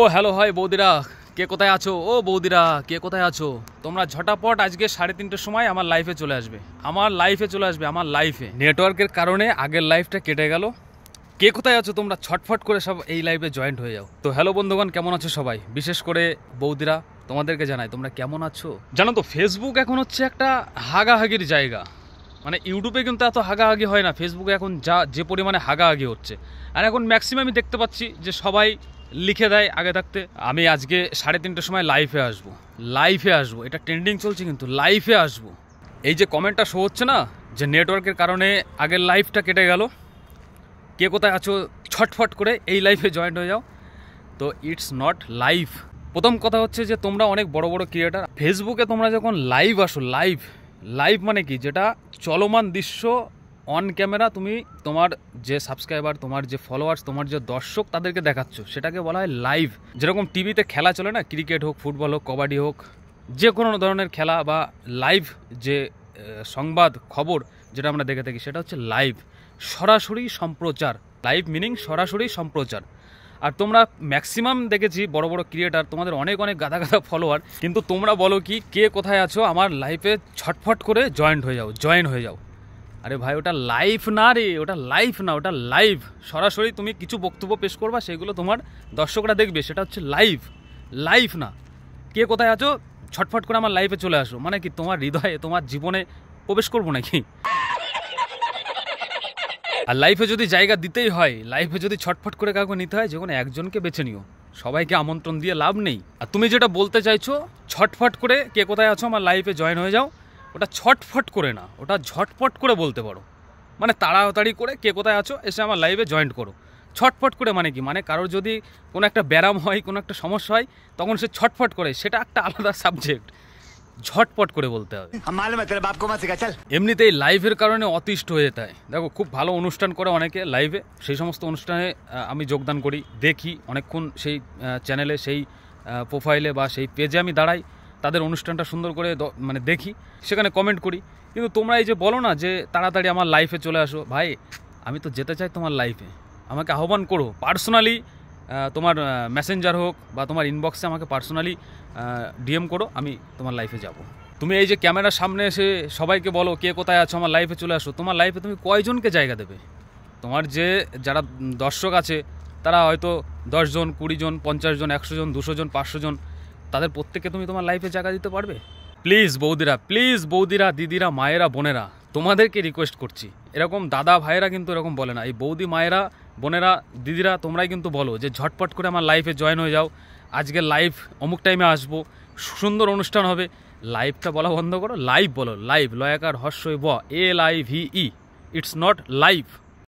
ও hello hi বৌদিরা, কে কোথায় আছো? ও বৌদিরা, কে কোথায় আছো? তোমরা ঝটাপট আজকে 3:30টার সময় আমার লাইফে চলে আসবে, আমার লাইফে। নেটওয়ার্কের কারণে আগের লাইফটা কেটে গেল। কে কোথায় আছো তোমরা? ছটফট করে সব এই লাইভে জয়েন্ট হয়ে যাও। তো হ্যালো বন্ধুগণ, কেমন আছো সবাই? বিশেষ করে বৌদিরা, তোমাদেরকে জানাই তোমরা কেমন আছো। জানো তো, ফেসবুক এখন হচ্ছে একটা হাগাহাগির জায়গা। মানে ইউটিউবে কিন্তু এত হাগাহাগি হয় না, ফেসবুকে এখন যে পরিমাণে হাগাহাগি হচ্ছে। আর এখন ম্যাক্সিমামই দেখতে পাচ্ছি যে সবাই লিখে দেয় আগে থাকতে, আমি আজকে 3:30টার সময় লাইফে আসবো, এটা ট্রেন্ডিং চলছে, কিন্তু লাইফে আসবো। এই যে কমেন্টটা শো হচ্ছে না, যে নেটওয়ার্কের কারণে আগের লাইফটা কেটে গেল, কে কোথায় আছো ছটফট করে এই লাইফে জয়েন্ট হয়ে যাও। তো ইটস নট লাইভ। প্রথম কথা হচ্ছে যে তোমরা অনেক বড় বড় ক্রিয়েটার, ফেসবুকে তোমরা যখন লাইভ আসো, লাইভ মানে কি? যেটা চলমান দৃশ্য, অন ক্যামেরা তুমি তোমার যে সাবস্ক্রাইবার, তোমার যে ফলোয়ার্স, তোমার যে দর্শক, তাদেরকে দেখাচ্ছ, সেটাকে বলা হয় লাইভ। যেরকম টিভিতে খেলা চলে না, ক্রিকেট হোক, ফুটবল হোক, কবাডি হোক, যে কোনো ধরনের খেলা বা লাইভ যে সংবাদ খবর যেটা আমরা দেখে থাকি, সেটা হচ্ছে লাইভ, সরাসরি সম্প্রচার। লাইভ মিনিং সরাসরি সম্প্রচার। আর তোমরা ম্যাক্সিমাম দেখেছি বড় বড় ক্রিয়েটার, তোমাদের অনেক গাদা ফলোয়ার, কিন্তু তোমরা বলো কি কে কোথায় আছো আমার লাইফে ছটফট করে জয়েন হয়ে যাও। আরে ভাই, ওটা লাইভ না রে, ওটা লাইভ না, ওটা লাইভ। সরাসরি তুমি কিছু বক্তব্য পেশ করবা, সেগুলো তোমার দর্শকরা দেখবে, সেটা হচ্ছে লাইভ না। কে কোথায় আছো ছটফট করে আমার লাইফে চলে আসো, মানে কি তোমার হৃদয়ে, তোমার জীবনে প্রবেশ করবো নাকি? আর লাইফে যদি জায়গা দিতেই হয়, লাইফে যদি ছটফট করে কাউকে নিতে হয়, যে কোনো একজনকে বেছে নিও, সবাইকে আমন্ত্রণ দিয়ে লাভ নেই। আর তুমি যেটা বলতে চাইছো ছটফট করে কে কোথায় আছো আমার লাইফে জয়েন হয়ে যাও, ওটা ছটফট করে না, ওটা ঝটপট করে বলতে পারো। মানে তাড়াতাড়ি করে কে কোথায় আছো এসে আমার লাইভে জয়েন্ট করো। ছটফট করে মানে কি? মানে কারোর যদি কোনো একটা ব্যারাম হয়, কোনো একটা সমস্যা হয়, তখন সে ছটফট করে, সেটা একটা আলাদা সাবজেক্ট। ঝটপট করে বলতে হবে। এমনিতেই লাইভের কারণে অতিষ্ঠ হয়ে যেতে হয়। দেখো, খুব ভালো অনুষ্ঠান করে অনেকে লাইভে, সেই সমস্ত অনুষ্ঠানে আমি যোগদান করি, দেখি অনেকক্ষণ, সেই চ্যানেলে, সেই প্রোফাইলে বা সেই পেজে আমি দাঁড়াই, তাদের অনুষ্ঠানটা সুন্দর করে মানে দেখি, সেখানে কমেন্ট করি। কিন্তু তোমরা এই যে বলো না যে তাড়াতাড়ি আমার লাইফে চলে আসো, ভাই আমি তো যেতে চাই তোমার লাইফে, আমাকে আহ্বান করো পার্সোনালি, তোমার মেসেঞ্জার হোক বা তোমার ইনবক্সে আমাকে পার্সোনালি ডিএম করো, আমি তোমার লাইফে যাব। তুমি এই যে ক্যামেরার সামনে এসে সবাইকে বলো কে কোথায় আছো আমার লাইফে চলে আসো, তোমার লাইফে তুমি কয়জনকে জায়গা দেবে? তোমার যে যারা দর্শক আছে, তারা হয়তো 10 জন, 20 জন, 50 জন, 100 জন, 200 জন, 500 জন, তাদের প্রত্যেককে তুমি তোমার লাইফে জায়গা দিতে পারবে? প্লিজ বৌদিরা, দিদিরা, মায়েরা, বোনেরা, তোমাদেরকে রিকোয়েস্ট করছি। এরকম দাদা ভাইয়েরা কিন্তু এরকম বলে না, এই বৌদি, মায়েরা, বোনেরা, দিদিরা, তোমরাই কিন্তু বলো যে ঝটপট করে আমার লাইফে জয়েন হয়ে যাও, আজকে লাইভ অমুক টাইমে আসবো, সুন্দর অনুষ্ঠান হবে। লাইভটা বলা বন্ধ করো, লাইভ বলো, লাইভ, লয়াকার হর্ষই ব, LIVE, ইটস নট লাইভ।